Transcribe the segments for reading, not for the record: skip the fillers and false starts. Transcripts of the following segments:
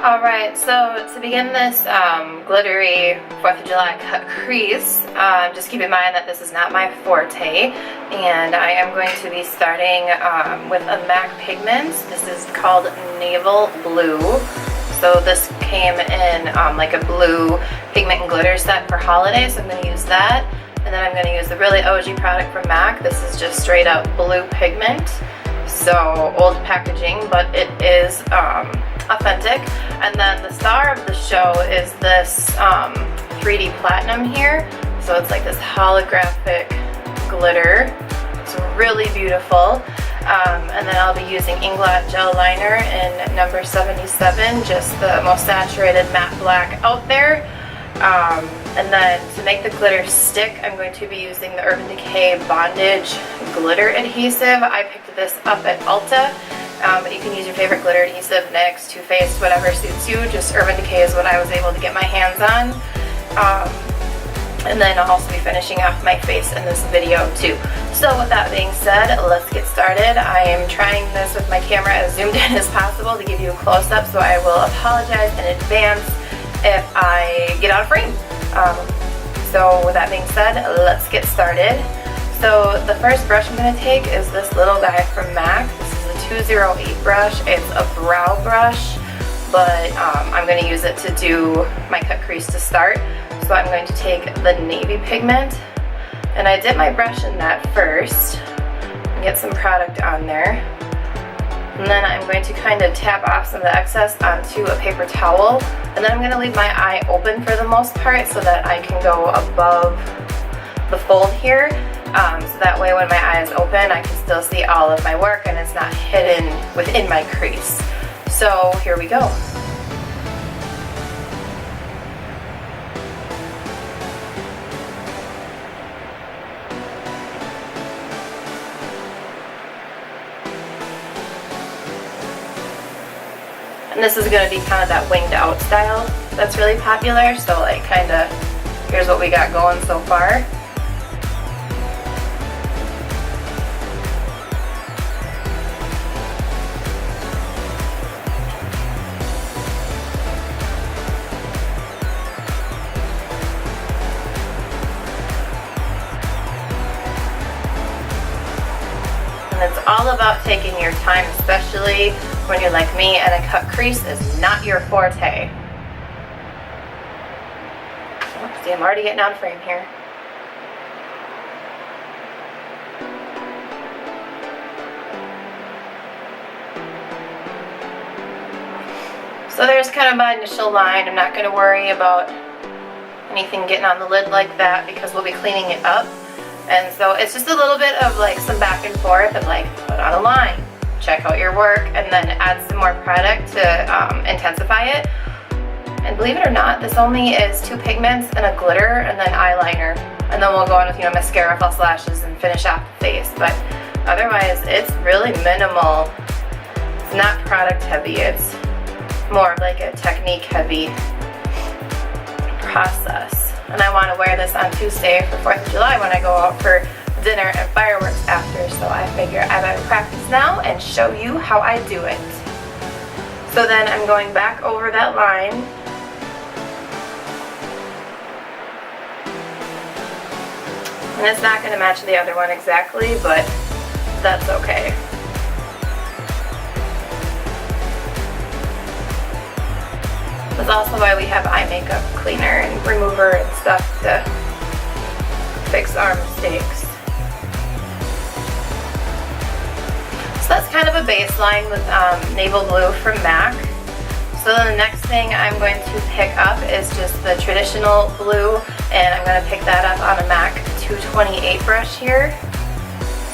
Alright, so to begin this glittery 4th of July cut crease, just keep in mind that this is not my forte, and I am going to be starting with a MAC pigment. This is called Naval Blue. So this came in like a blue pigment and glitter set for holiday, so I'm going to use that. And then I'm going to use the really OG product from MAC. This is just straight up blue pigment. So old packaging, but it is authentic. And then the star of the show is this 3D platinum here. So it's like this holographic glitter. It's really beautiful. And then I'll be using Inglot gel liner in number 77, just the most saturated matte black out there. And then to make the glitter stick, I'm going to be using the Urban Decay Bondage Glitter Adhesive. I picked this up at Ulta, but you can use your favorite glitter adhesive, NYX, Too Faced, whatever suits you. Just Urban Decay is what I was able to get my hands on. And then I'll also be finishing off my face in this video too. So with that being said, let's get started. I am trying this with my camera as zoomed in as possible to give you a close-up, so I will apologize in advance if I get out of frame. So with that being said, let's get started. So the first brush I'm going to take is this little guy from MAC. This is a 208 brush. It's a brow brush, but I'm going to use it to do my cut crease to start. So I'm going to take the navy pigment, and I dip my brush in that first and get some product on there. And then I'm going to kind of tap off some of the excess onto a paper towel. And then I'm going to leave my eye open for the most part so that I can go above the fold here. So that way when my eye is open, I can still see all of my work and it's not hidden within my crease. So here we go. And this is going to be kind of that winged out style that's really popular, so like kind of, here's what we got going so far. And it's all about taking your time, especially when you're like me and a cut crease is not your forte. Oh, see, I'm already getting out of frame here. So there's kind of my initial line. I'm not going to worry about anything getting on the lid like that because we'll be cleaning it up. And so it's just a little bit of like some back and forth of like put on a line, check out your work, and then add some more product to intensify it. And believe it or not, this only is 2 pigments and a glitter and then eyeliner. And then we'll go on with, you know, mascara, false lashes, and finish off the face. But otherwise, it's really minimal. It's not product heavy. It's more like a technique heavy process. And I want to wear this on Tuesday for 4th of July when I go out for dinner and fireworks after, so I figure I better practice now and show you how I do it. So then I'm going back over that line. And it's not going to match the other one exactly, but that's okay. That's also why we have eye makeup cleaner and remover and stuff to fix our mistakes. So that's kind of a baseline with Naval Blue from MAC. So then the next thing I'm going to pick up is just the traditional blue, and I'm going to pick that up on a MAC 228 brush here.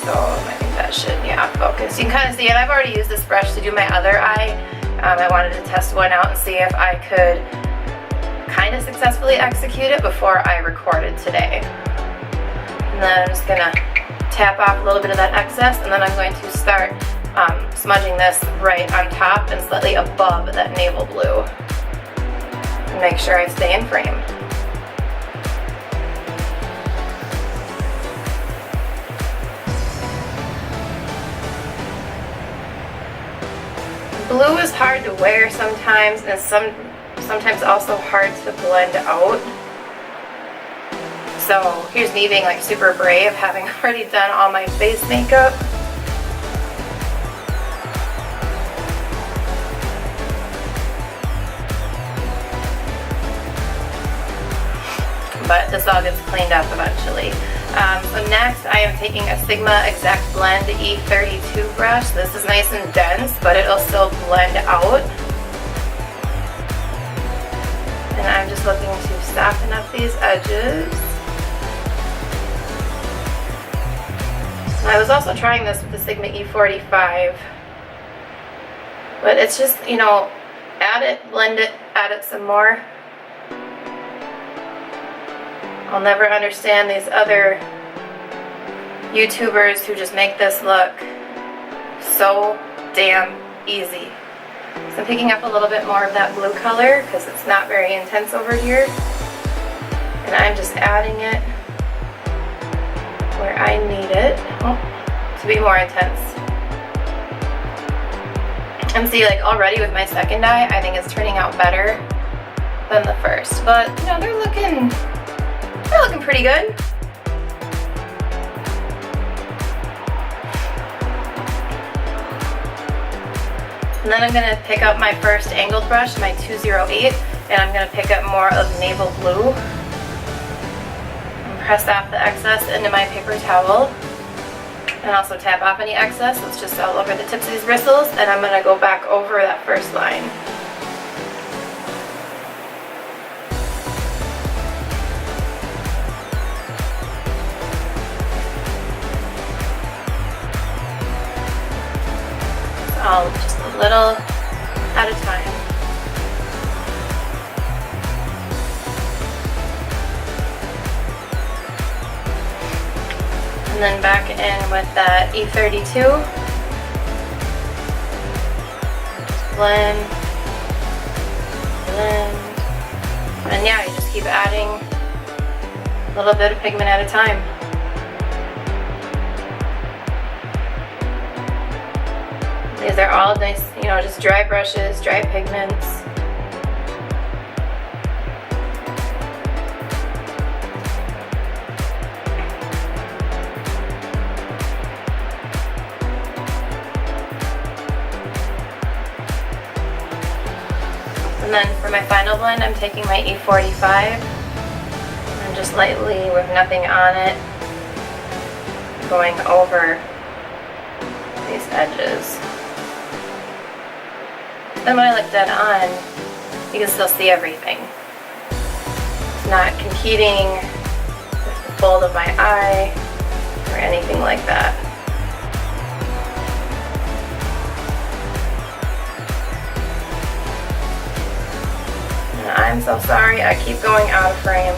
So I think that should, yeah, focus. You can kind of see it. I've already used this brush to do my other eye. I wanted to test one out and see if I could kind of successfully execute it before I recorded today. And then I'm just going to tap off a little bit of that excess, and then I'm going to start smudging this right on top and slightly above that naval blue. And make sure I stay in frame. blue is hard to wear sometimes, and sometimes also hard to blend out. So here's me being like super brave, having already done all my face makeup. But this all gets cleaned up eventually. So next I am taking a Sigma Exact Blend E32 brush. This is nice and dense, but it'll still blend out. And I'm just looking to soften up these edges. And I was also trying this with the Sigma E45, but it's just, you know, add it, blend it, add it some more. I'll never understand these other YouTubers who just make this look so damn easy. So I'm picking up a little bit more of that blue color because it's not very intense over here. And I'm just adding it where I need it to be more intense. And see, like already with my second eye, I think it's turning out better than the first. But you know, they're looking pretty good. And then I'm going to pick up my first angled brush, my 208, and I'm going to pick up more of naval blue and press off the excess into my paper towel, and also tap off any excess. It's just all over the tips of these bristles, and I'm going to go back over that first line. Just a little at a time. And then back in with that E32. Blend, blend. And yeah, you just keep adding a little bit of pigment at a time. These are all nice, you know, just dry brushes, dry pigments. And then for my final blend, I'm taking my E45 and just lightly, with nothing on it, going over these edges. Then when I look dead on, you can still see everything. It's not competing with the fold of my eye or anything like that. And I'm so sorry, I keep going out of frame.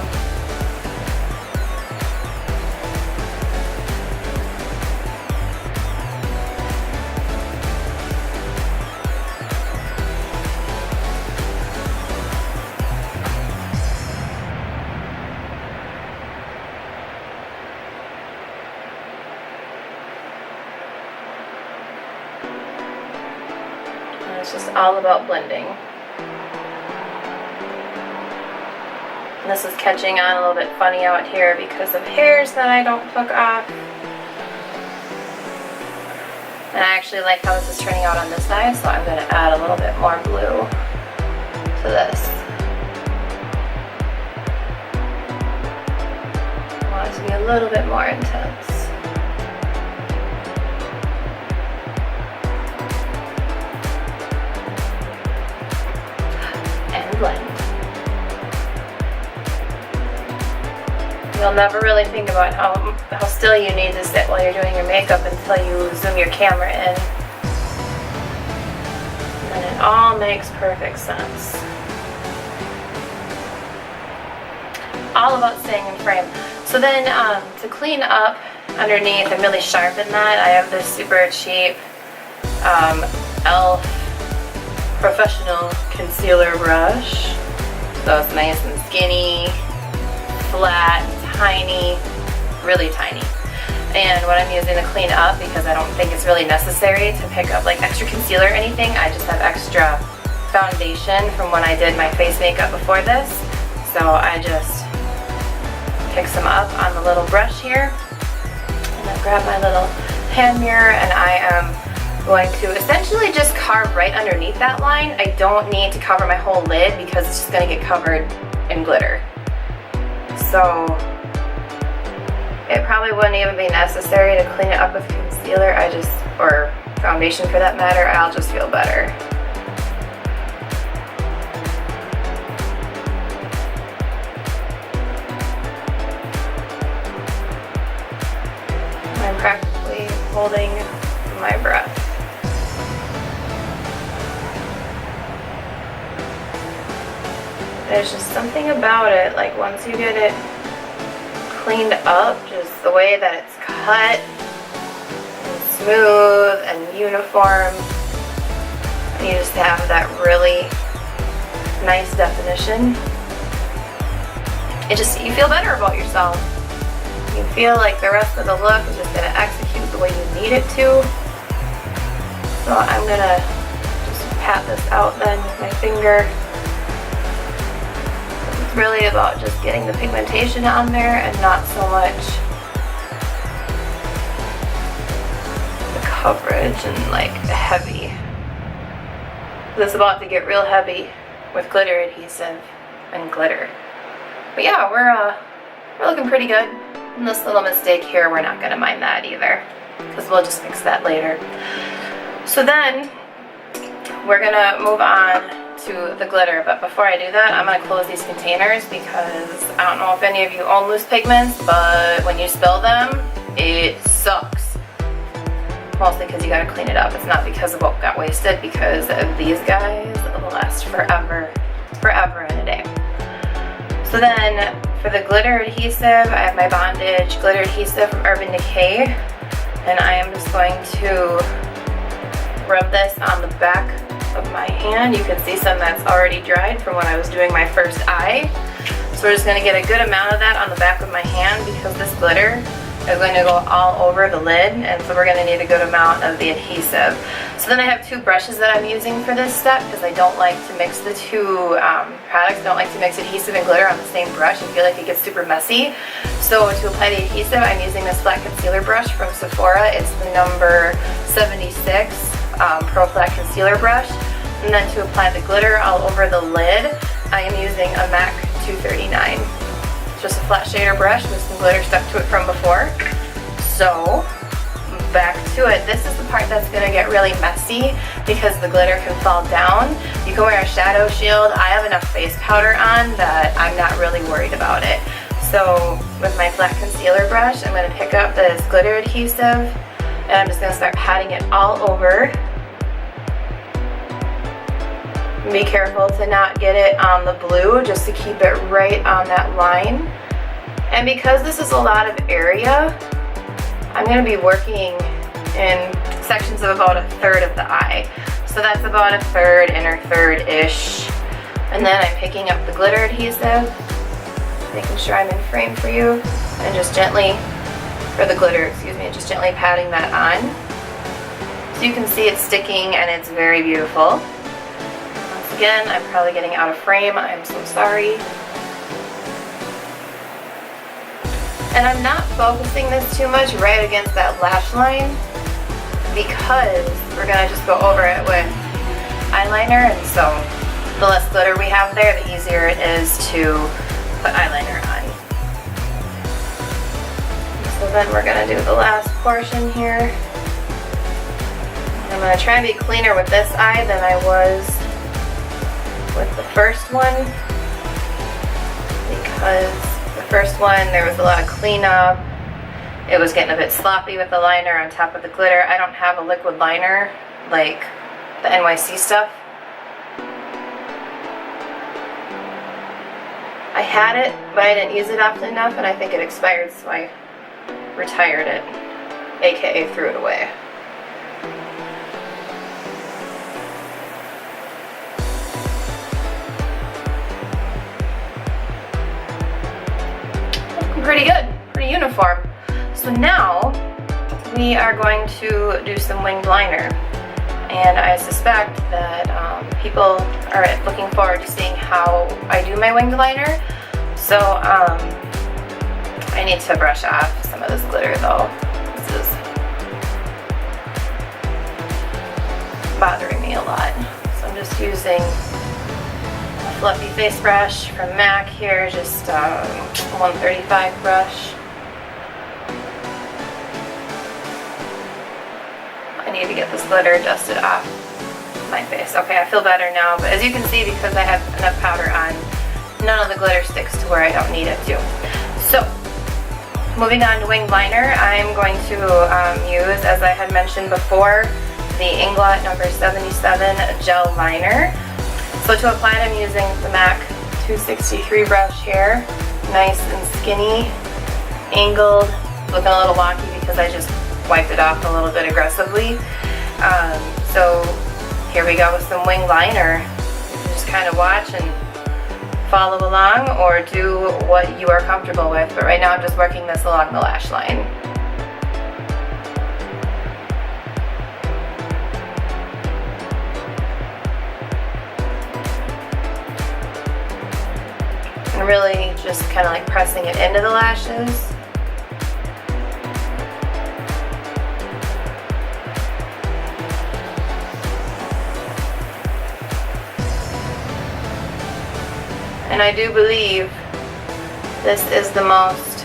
It's just all about blending. And this is catching on a little bit funny out here because of hairs that I don't took off. And I actually like how this is turning out on this side, so I'm going to add a little bit more blue to this. I want it to be a little bit more intense. Blend. You'll never really think about how still you need to sit while you're doing your makeup until you zoom your camera in. And then it all makes perfect sense. All about staying in frame. So then to clean up underneath and really sharpen that, I have this super cheap e.l.f. Professional concealer brush. So it's nice and skinny, flat, tiny, really tiny. And what I'm using to clean up, because I don't think it's really necessary to pick up like extra concealer or anything, I just have extra foundation from when I did my face makeup before this. So I just pick some up on the little brush here. And I grab my little hand mirror and I am going to essentially just carve right underneath that line. I don't need to cover my whole lid because it's just going to get covered in glitter. So it probably wouldn't even be necessary to clean it up with concealer, or foundation for that matter. I'll just feel better. I'm practically holding my breath. There's just something about it, like once you get it cleaned up, just the way that it's cut, and smooth and uniform, and you just have that really nice definition. You feel better about yourself. You feel like the rest of the look is just going to execute the way you need it to. So I'm going to just pat this out then with my finger. It's really about just getting the pigmentation on there and not so much the coverage and like heavy. This is about to get real heavy with glitter adhesive and glitter. But yeah, we're looking pretty good. And this little mistake here, we're not going to mind that either, because we'll just fix that later. So then we're going to move on to the glitter, but before I do that, I'm going to close these containers because I don't know if any of you own loose pigments, but when you spill them, it sucks. Mostly because you got to clean it up. It's not because of what got wasted, because these guys will last forever and a day. So then for the glitter adhesive, I have my Bondage glitter adhesive from Urban Decay, and I am just going to rub this on the back of my hand. You can see some that's already dried from when I was doing my first eye. So we're just going to get a good amount of that on the back of my hand because this glitter is going to go all over the lid, and so we're going to need a good amount of the adhesive. So then I have two brushes that I'm using for this step because I don't like to mix the two products. I don't like to mix adhesive and glitter on the same brush. I feel like it gets super messy. So to apply the adhesive, I'm using this flat concealer brush from Sephora. It's the number 76 Pro Flat Concealer Brush. And then to apply the glitter all over the lid, I am using a MAC 239. Just a flat shader brush with some glitter stuck to it from before. So back to it. This is the part that's going to get really messy because the glitter can fall down. You can wear a shadow shield. I have enough face powder on that I'm not really worried about it. So with my flat concealer brush, I'm going to pick up this glitter adhesive and I'm just going to start patting it all over. Be careful to not get it on the blue, just to keep it right on that line. And because this is a lot of area, I'm going to be working in sections of about a third of the eye. So that's about a third, inner third-ish. And then I'm picking up the glitter adhesive, making sure I'm in frame for you, and just gently, for the glitter, excuse me, just gently patting that on. So you can see it's sticking and it's very beautiful. Again, I'm probably getting out of frame. I'm so sorry. And I'm not focusing this too much right against that lash line because we're going to just go over it with eyeliner, and so the less glitter we have there, the easier it is to put eyeliner on. So then we're going to do the last portion here. I'm going to try and be cleaner with this eye than I was with the first one, because the first one there was a lot of cleanup. It was getting a bit sloppy with the liner on top of the glitter. I don't have a liquid liner like the NYC stuff. I had it, but I didn't use it often enough, and I think it expired, so I retired it, aka threw it away. Pretty good, pretty uniform. So now we are going to do some winged liner, and I suspect that people are looking forward to seeing how I do my winged liner. So I need to brush off some of this glitter though. This is bothering me a lot. So I'm just using a fluffy face brush from MAC here, just 135 brush. I need to get this glitter dusted off my face. Okay, I feel better now, but as you can see, because I have enough powder on, none of the glitter sticks to where I don't need it to. So, moving on to winged liner, I'm going to use, as I had mentioned before, the Inglot number 77 gel liner. So to apply it, I'm using the MAC 263 brush here, nice and skinny, angled, looking a little wonky because I just wiped it off a little bit aggressively. So here we go with some wing liner. You can just kind of watch and follow along or do what you are comfortable with. But right now I'm just working this along the lash line. And really just kind of like pressing it into the lashes. And I do believe this is the most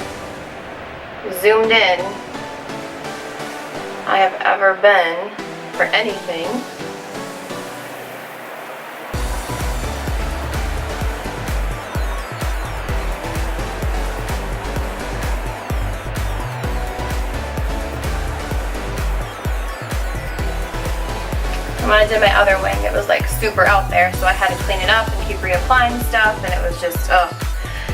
zoomed in I have ever been for anything. When I did my other wing, it was like super out there, so I had to clean it up and keep reapplying stuff, and it was just, ugh.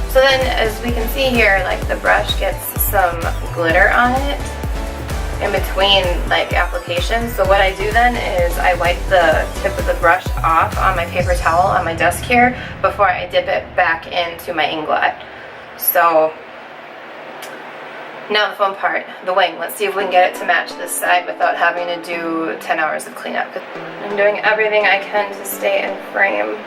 So then, as we can see here, like the brush gets some glitter on it in between like applications. So what I do then is I wipe the tip of the brush off on my paper towel on my desk here before I dip it back into my Inglot. So now the fun part, the wing. Let's see if we can get it to match this side without having to do 10 hours of cleanup. I'm doing everything I can to stay in frame.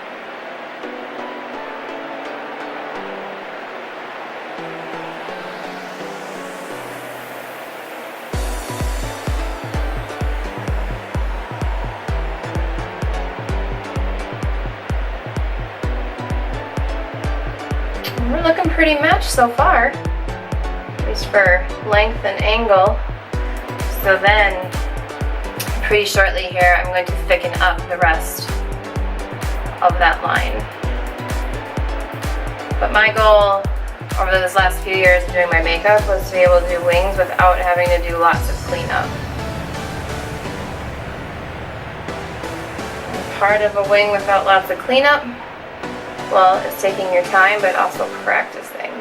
We're looking pretty matched so far, at least for length and angle. So then, pretty shortly here, I'm going to thicken up the rest of that line. But my goal over this last few years of doing my makeup was to be able to do wings without having to do lots of cleanup. And part of a wing without lots of cleanup, well, it's taking your time, but also practicing.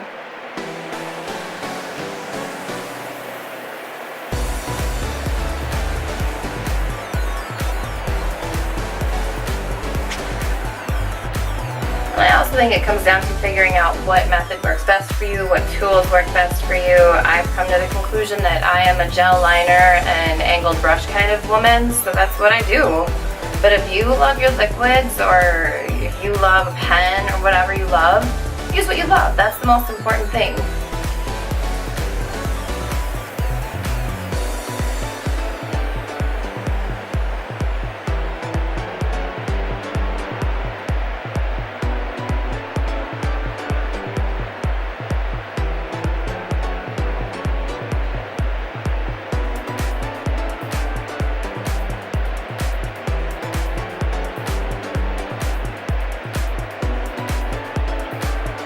And I also think it comes down to figuring out what method works best for you, what tools work best for you. I've come to the conclusion that I am a gel liner and angled brush kind of woman, so that's what I do. But if you love your liquids, or if you love a pen, or whatever you love, use what you love. That's the most important thing.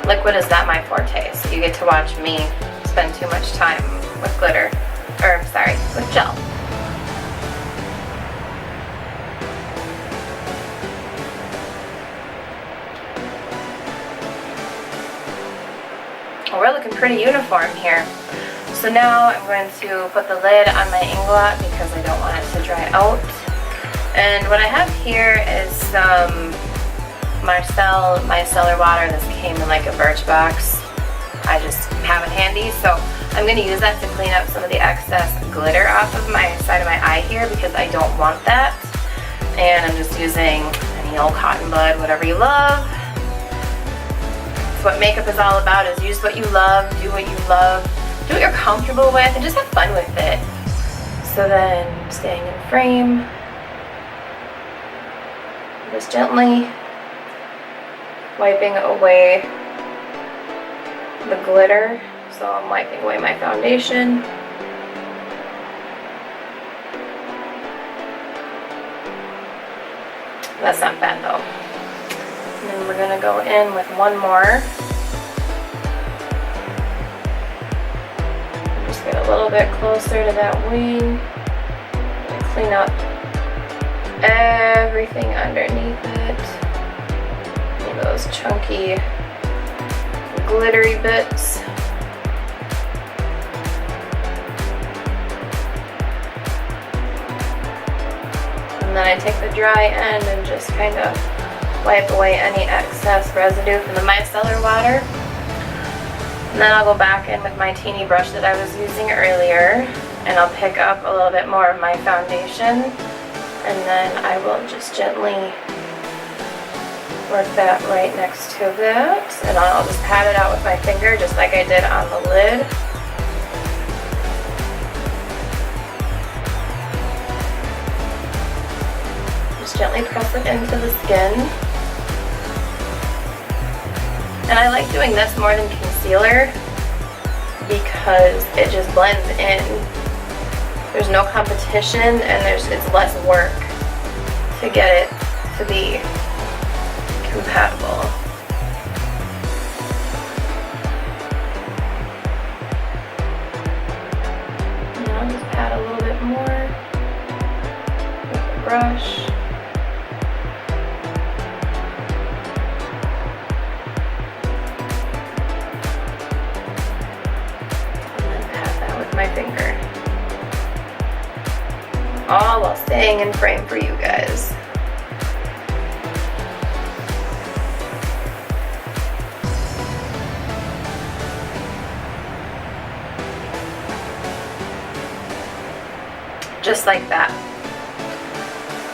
Liquid is not my forte, so you get to watch me spend too much time with glitter, or sorry, with gel. Well, we're looking pretty uniform here. So now I'm going to put the lid on my Inglot because I don't want it to dry out. And what I have here is some micellar water. This came in like a birch box. I just have it handy. So I'm going to use that to clean up some of the excess glitter off of my side of my eye here because I don't want that. And I'm just using any old cotton bud, whatever you love. That's what makeup is all about, is use what you love, do what you love, do what you're comfortable with, and just have fun with it. So then, staying in frame, just gently wiping away the glitter. So I'm wiping away my foundation. That's not bad though. And then we're gonna go in with one more. Just get a little bit closer to that wing. And clean up everything underneath it. Any of those chunky, glittery bits. And then I take the dry end and just kind of wipe away any excess residue from the micellar water. And then I'll go back in with my teeny brush that I was using earlier, and I'll pick up a little bit more of my foundation, and then I will just gently work that right next to that, and I'll just pat it out with my finger just like I did on the lid. Just gently press it into the skin. And I like doing this more than concealer because it just blends in. There's no competition, and it's less work to get it to be compatible. And I'll just pat a little bit more with the brush. My finger, all while staying in frame for you guys. Just like that.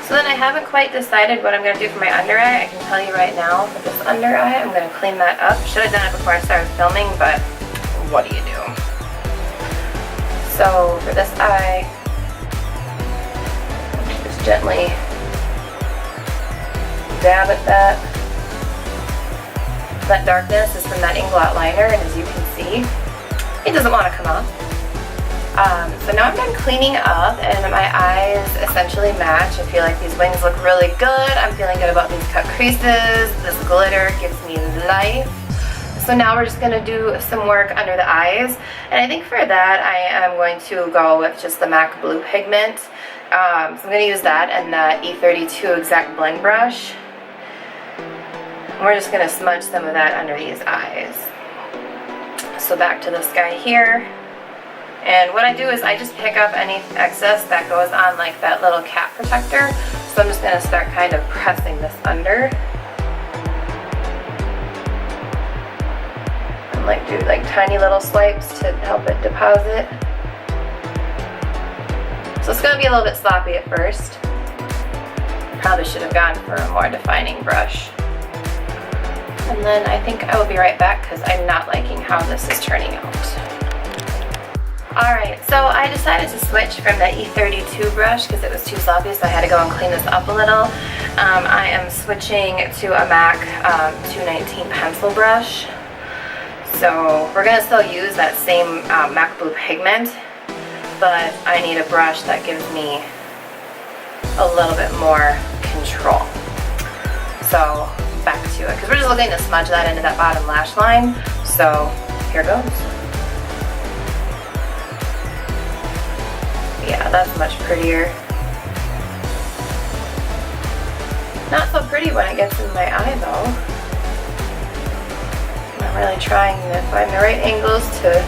So then I haven't quite decided what I'm going to do for my under eye. I can tell you right now, for this under eye, I'm going to clean that up. Should have done it before I started filming, but what do you do? So for this eye, just gently dab at that. That darkness is from that Inglot liner, and as you can see, it doesn't want to come off. So now I'm done cleaning up, and my eyes essentially match. I feel like these wings look really good. I'm feeling good about these cut creases. This glitter gives me life. So now we're just going to do some work under the eyes, and I think for that I am going to go with just the MAC Blue pigment. So I'm going to use that and that E32 Exact Blend brush. And we're just going to smudge some of that under these eyes. So back to this guy here, and what I do is I just pick up any excess that goes on like that little cap protector. So I'm just going to start kind of pressing this under. Like do like tiny little swipes to help it deposit. So it's going to be a little bit sloppy at first. Probably should have gone for a more defining brush. And then I think I will be right back because I'm not liking how this is turning out. Alright, so I decided to switch from the E32 brush because it was too sloppy, so I had to go and clean this up a little. I am switching to a MAC 219 pencil brush. So we're going to still use that same MAC Blue pigment, but I need a brush that gives me a little bit more control. So back to it, because we're just looking to smudge that into that bottom lash line. So here goes. Yeah, that's much prettier. Not so pretty when it gets in my eye though. I'm really trying to find the right angles to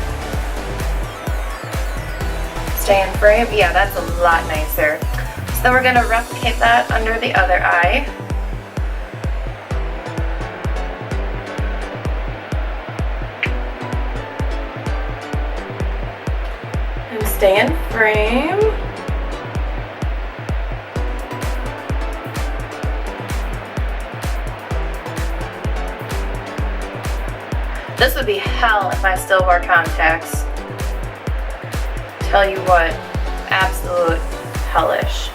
stay in frame. Yeah, that's a lot nicer. So then we're going to replicate that under the other eye. stay in frame. This would be hell if I still wore contacts. Tell you what, absolute hellish.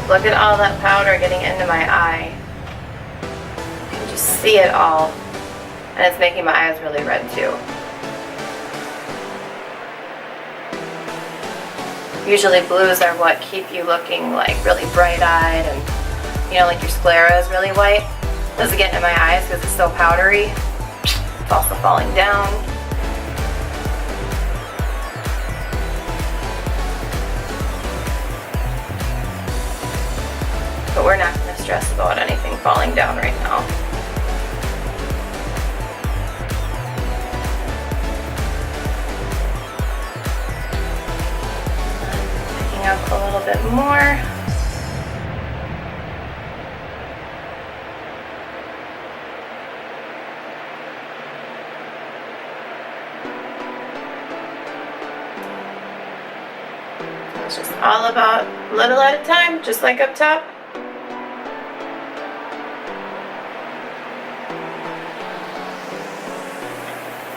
Look at all that powder getting into my eye. You can just see it all. And it's making my eyes really red too. Usually blues are what keep you looking like really bright-eyed and, you know, like your sclera is really white. This is getting in my eyes because it's so powdery. It's also falling down. But we're not going to stress about anything falling down right now. Picking up a little bit more. It's just all about little at a time, just like up top.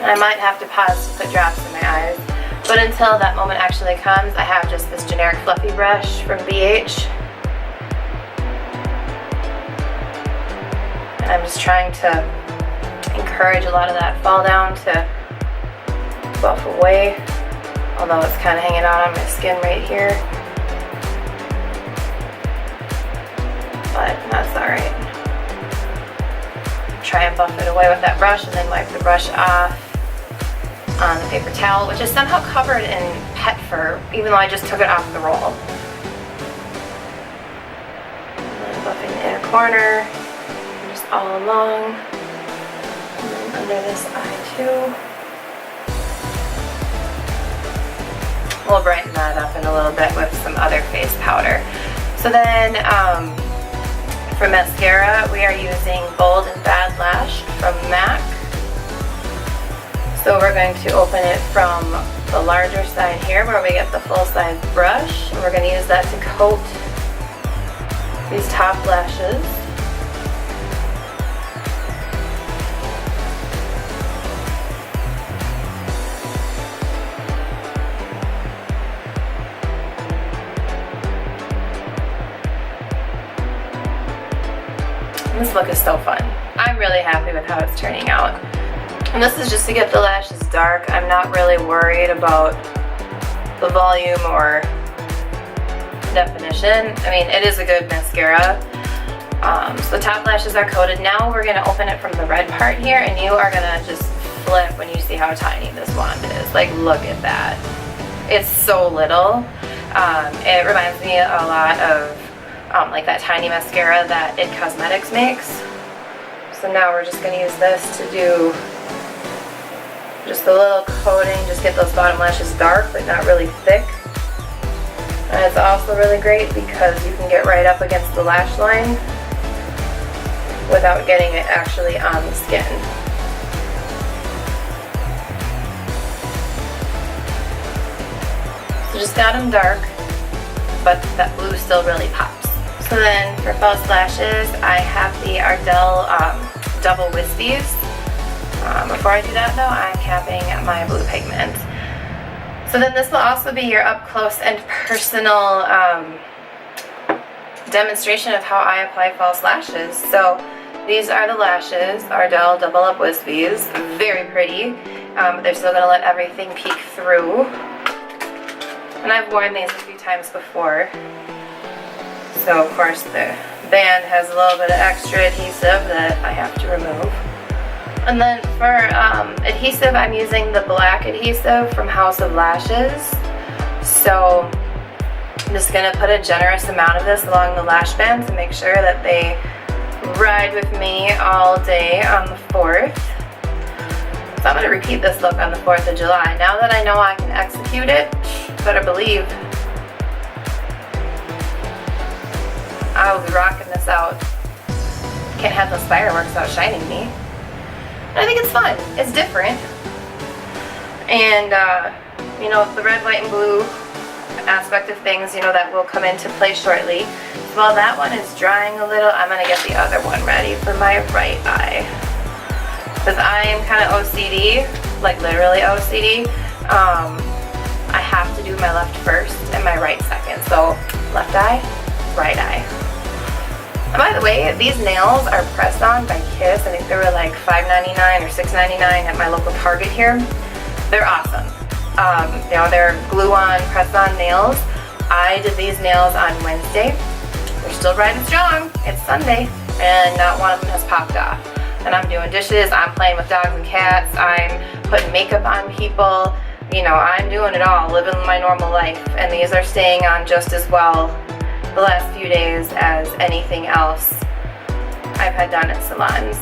I might have to pause to put drops in my eyes, but until that moment actually comes, I have just this generic fluffy brush from BH. And I'm just trying to encourage a lot of that fall down to buff away, although it's kind of hanging out on my skin right here. But that's alright. Try and buff it away with that brush and then wipe the brush off on the paper towel, which is somehow covered in pet fur, even though I just took it off the roll. And then buffing the inner corner, just all along, and then under this eye too. We'll brighten that up in a little bit with some other face powder. So then, for mascara, we are using Bold and Bad Lash from MAC. So we're going to open it from the larger side here where we get the full-size brush. And we're going to use that to coat these top lashes. This look is so fun. I'm really happy with how it's turning out. And this is just to get the lashes dark. I'm not really worried about the volume or definition. I mean, it is a good mascara. So the top lashes are coated. Now we're going to open it from the red part here, and you are going to just flip when you see how tiny this wand is. Like, look at that. It's so little. It reminds me a lot of like that tiny mascara that It Cosmetics makes. So now we're just going to use this to do just a little coating, just get those bottom lashes dark but not really thick. And it's also really great because you can get right up against the lash line without getting it actually on the skin. So just got them dark, but that blue still really pops. So then for false lashes, I have the Ardell Double Wispies. Before I do that though, I'm capping my blue pigment. So then this will also be your up close and personal demonstration of how I apply false lashes. So these are the lashes, Ardell Double Up Wispies. Very pretty, but they're still going to let everything peek through. And I've worn these a few times before. So of course the band has a little bit of extra adhesive that I have to remove. And then for adhesive, I'm using the black adhesive from House of Lashes. So I'm just going to put a generous amount of this along the lash band to make sure that they ride with me all day on the 4th. So I'm going to repeat this look on the 4th of July. Now that I know I can execute it, better believe I will be rocking this out. Can't have those fireworks outshining me. I think it's fun. It's different. And you know, the red, white, and blue aspect of things, you know, that will come into play shortly. While that one is drying a little, I'm going to get the other one ready for my right eye. Because I am kind of OCD, like literally OCD. I have to do my left first and my right second. So left eye, right eye. And by the way, these nails are pressed on by Kiss. I think they were like $5.99 or $6.99 at my local Target here. They're awesome. You know, they're glue-on, press-on nails. I did these nails on Wednesday. They're still riding strong. It's Sunday, and not one of them has popped off. And I'm doing dishes, I'm playing with dogs and cats, I'm putting makeup on people. You know, I'm doing it all, living my normal life. And these are staying on just as well the last few days as anything else I've had done at salons.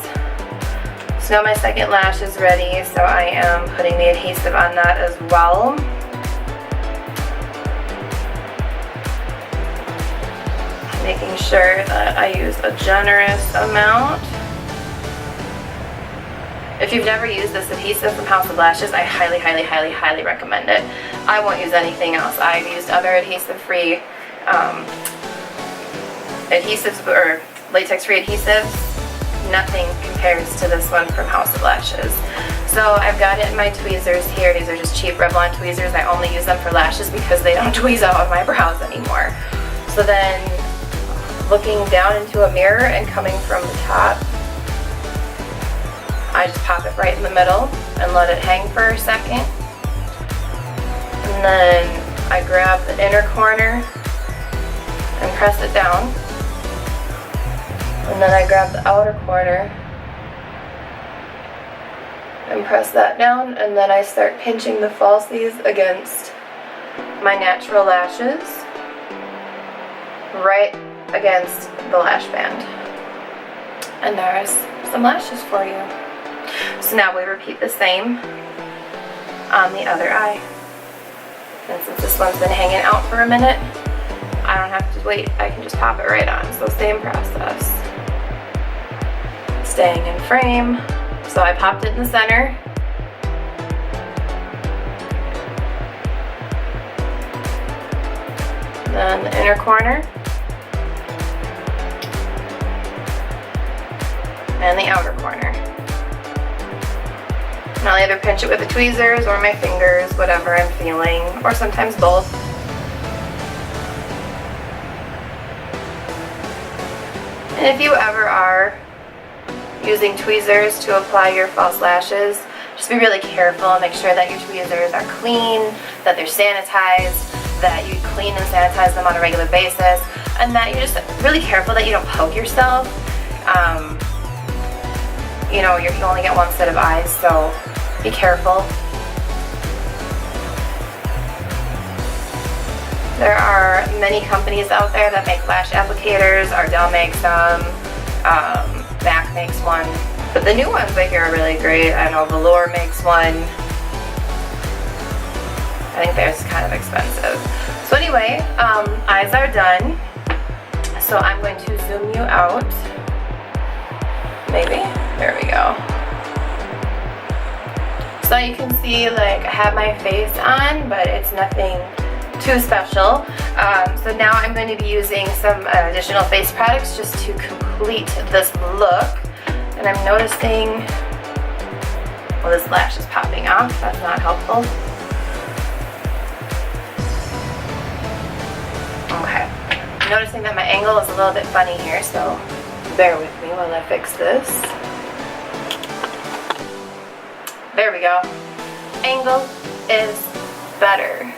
So now my second lash is ready, so I am putting the adhesive on that as well. Making sure that I use a generous amount. If you've never used this adhesive from House of Lashes, I highly, highly, highly, highly recommend it. I won't use anything else. I've used other adhesive-free adhesives or latex-free adhesives. Nothing compares to this one from House of Lashes. So I've got it in my tweezers here. These are just cheap Revlon tweezers. I only use them for lashes because they don't tweeze out of my brows anymore. So then, looking down into a mirror and coming from the top, I just pop it right in the middle and let it hang for a second. And then I grab the inner corner and press it down. And then I grab the outer corner and press that down. And then I start pinching the falsies against my natural lashes, right against the lash band. And there's some lashes for you. So now we repeat the same on the other eye. And since this one's been hanging out for a minute, I don't have to wait. I can just pop it right on. So same process. Staying in frame. So I popped it in the center. Then the inner corner. And the outer corner. And I'll either pinch it with the tweezers or my fingers, whatever I'm feeling, or sometimes both. And if you ever are using tweezers to apply your false lashes, just be really careful and make sure that your tweezers are clean, that they're sanitized, that you clean and sanitize them on a regular basis, and that you're just really careful that you don't poke yourself. You know, you can only get one set of eyes, so be careful. There are many companies out there that make lash applicators. Ardell makes them, MAC makes one. But the new ones I hear are really great. I know Velour makes one. I think theirs is kind of expensive. So anyway, eyes are done. So I'm going to zoom you out. Maybe. There we go. So you can see, like, I have my face on, but it's nothing too special. So now I'm going to be using some additional face products just to complete this look. And I'm noticing, well, this lash is popping off. That's not helpful. Okay. I'm noticing that my angle is a little bit funny here, so bear with me while I fix this. There we go. Angle is better.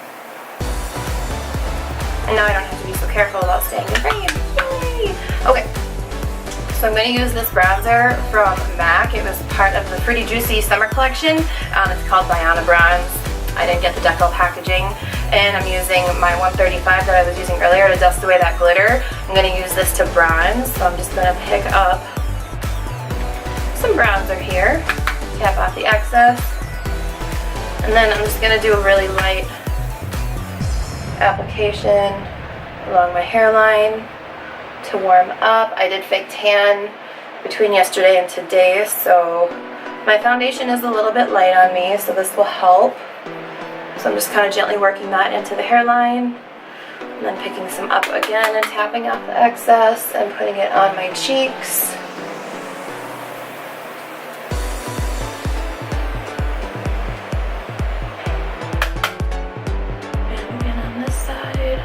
And now I don't have to be so careful about staying in frame. Yay! Okay. So I'm going to use this bronzer from MAC. It was part of the Pretty Juicy Summer Collection. It's called Biana Bronze. I didn't get the decal packaging. And I'm using my 135 that I was using earlier to dust away that glitter. I'm going to use this to bronze. So I'm just going to pick up some bronzer here. Tap off the excess. And then I'm just going to do a really light application along my hairline to warm up. I did fake tan between yesterday and today, so my foundation is a little bit light on me, so this will help. So I'm just kind of gently working that into the hairline, and then picking some up again and tapping off the excess and putting it on my cheeks. And again on this side.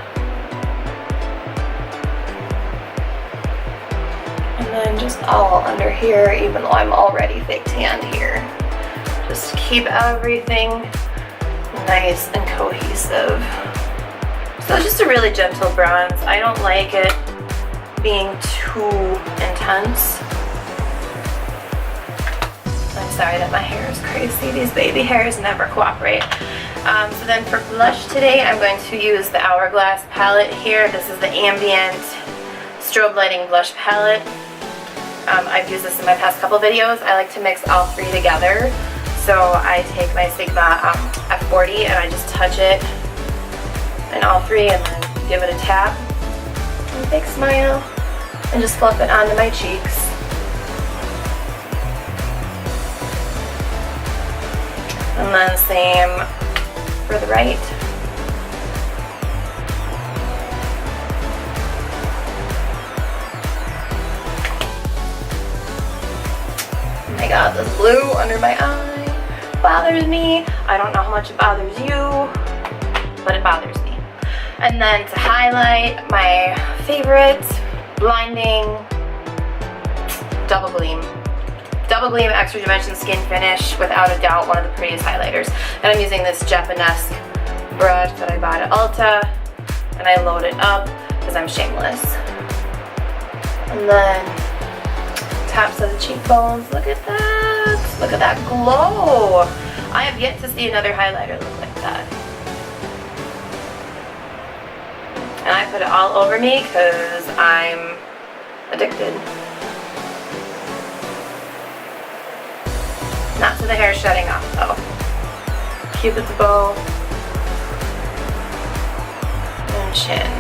And then just all under here, even though I'm already thick tanned here. Just keep everything nice and cohesive. So it's just a really gentle bronze. I don't like it being too intense. I'm sorry that my hair is crazy. These baby hairs never cooperate. So then for blush today, I'm going to use the Hourglass palette here. This is the Ambient Strobe Lighting Blush Palette. I've used this in my past couple videos. I like to mix all three together. So I take my Sigma F40 and I just touch it in all three and then give it a tap. And a big smile. And just fluff it onto my cheeks. And then same for the right. Oh my god, this blue under my eye bothers me. I don't know how much it bothers you, but it bothers me. And then to highlight, my favorite blinding Double Gleam Extra Dimension Skin Finish, without a doubt one of the prettiest highlighters. And I'm using this Japanese brush that I bought at Ulta, and I load it up because I'm shameless. And then tops of the cheekbones, look at that! Look at that glow! I have yet to see another highlighter look like that. And I put it all over me because I'm addicted. Not to the hair shedding off though. Cupid's bow and chin.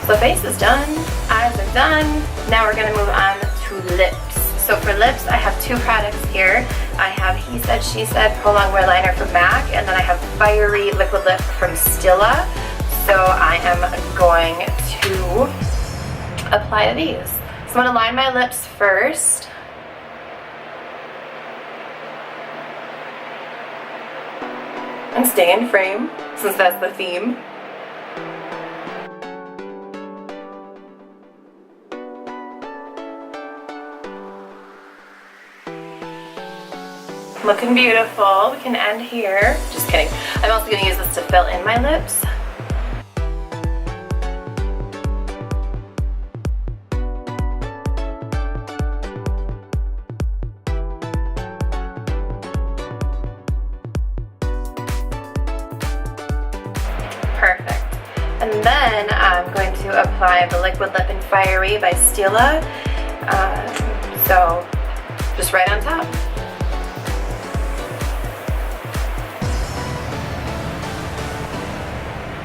So face is done, eyes are done. Now we're gonna move on to lips. So for lips, I have two products here. I have He Said, She Said Prolonged Wear Liner from MAC, and then I have Fiery Liquid Lip from Stila. So I am going to apply these. So I'm gonna line my lips first. And stay in frame, since that's the theme. Looking beautiful. We can end here. Just kidding. I'm also going to use this to fill in my lips. Perfect. And then I'm going to apply the Liquid Lip and Fiery by Stila. So just right on top.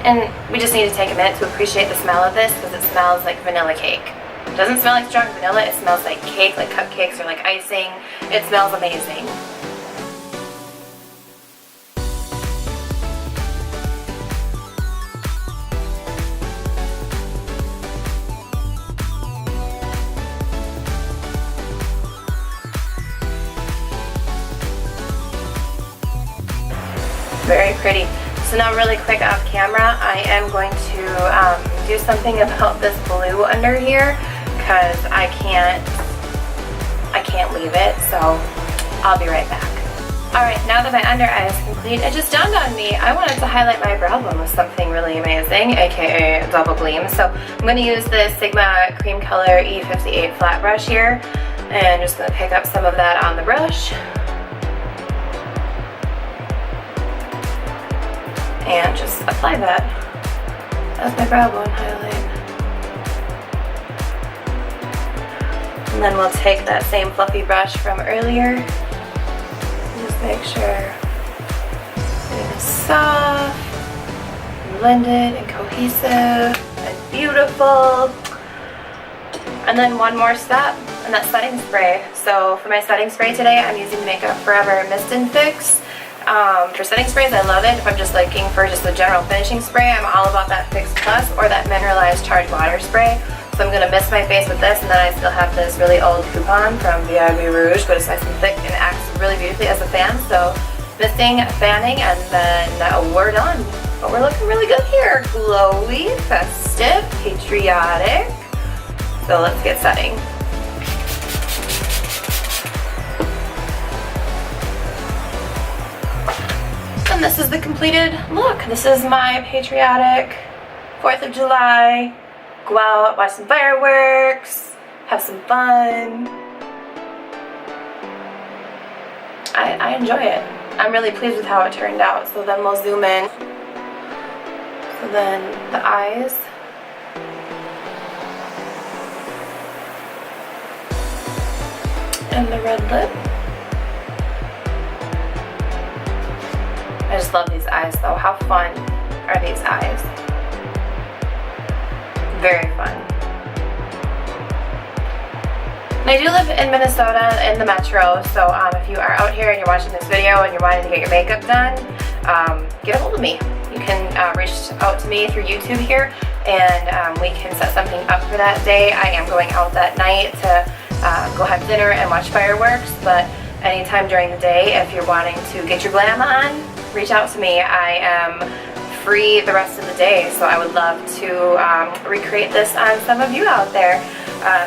And we just need to take a minute to appreciate the smell of this because it smells like vanilla cake. It doesn't smell like strong vanilla, it smells like cake, like cupcakes or like icing. It smells amazing. Very pretty. So now really quick off camera, I am going to do something about this blue under here because I can't leave it, so I'll be right back. Alright, now that my under eye is complete, it just dawned on me, I wanted to highlight my brow bone with something really amazing, aka Double Gleam. So I'm going to use the Sigma Cream Color E58 flat brush here, and just going to pick up some of that on the brush. And just apply that as my brow bone highlight. And then we'll take that same fluffy brush from earlier and just make sure it is soft, and blended, and cohesive, and beautiful. And then one more step, and that setting spray. So for my setting spray today, I'm using Makeup Forever Mist and Fix. For setting sprays, I love it. If I'm just looking for just a general finishing spray, I'm all about that Fix Plus or that mineralized charged water spray. So I'm going to mist my face with this, and then I still have this really old coupon from Viagra Rouge, but it's nice and thick and it acts really beautifully as a fan. So misting, fanning, and then we're done. But we're looking really good here. Glowy, festive, patriotic. So let's get setting. And this is the completed look. This is my patriotic 4th of July. Go out, watch some fireworks, have some fun. I enjoy it. I'm really pleased with how it turned out. So then we'll zoom in. So then the eyes. And the red lip. I just love these eyes though. How fun are these eyes? Very fun. And I do live in Minnesota in the metro, so if you are out here and you're watching this video and you're wanting to get your makeup done, get a hold of me. You can reach out to me through YouTube here, and we can set something up for that day. I am going out that night to go have dinner and watch fireworks, but anytime during the day, if you're wanting to get your glam on, reach out to me. I am free the rest of the day, so I would love to recreate this on some of you out there.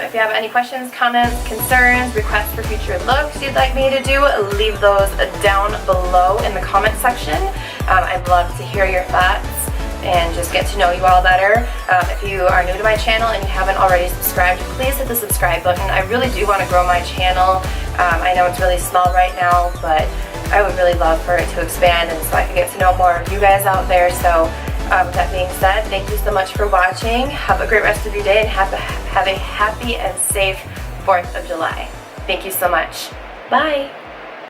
If you have any questions, comments, concerns, requests for future looks you'd like me to do, leave those down below in the comment section. I'd love to hear your thoughts and just get to know you all better. If you are new to my channel and you haven't already subscribed, please hit the subscribe button. I really do want to grow my channel. I know it's really small right now, but I would really love for it to expand and so I can get to know more of you guys out there. So with that being said, thank you so much for watching. Have a great rest of your day and have a happy and safe 4th of July. Thank you so much. Bye.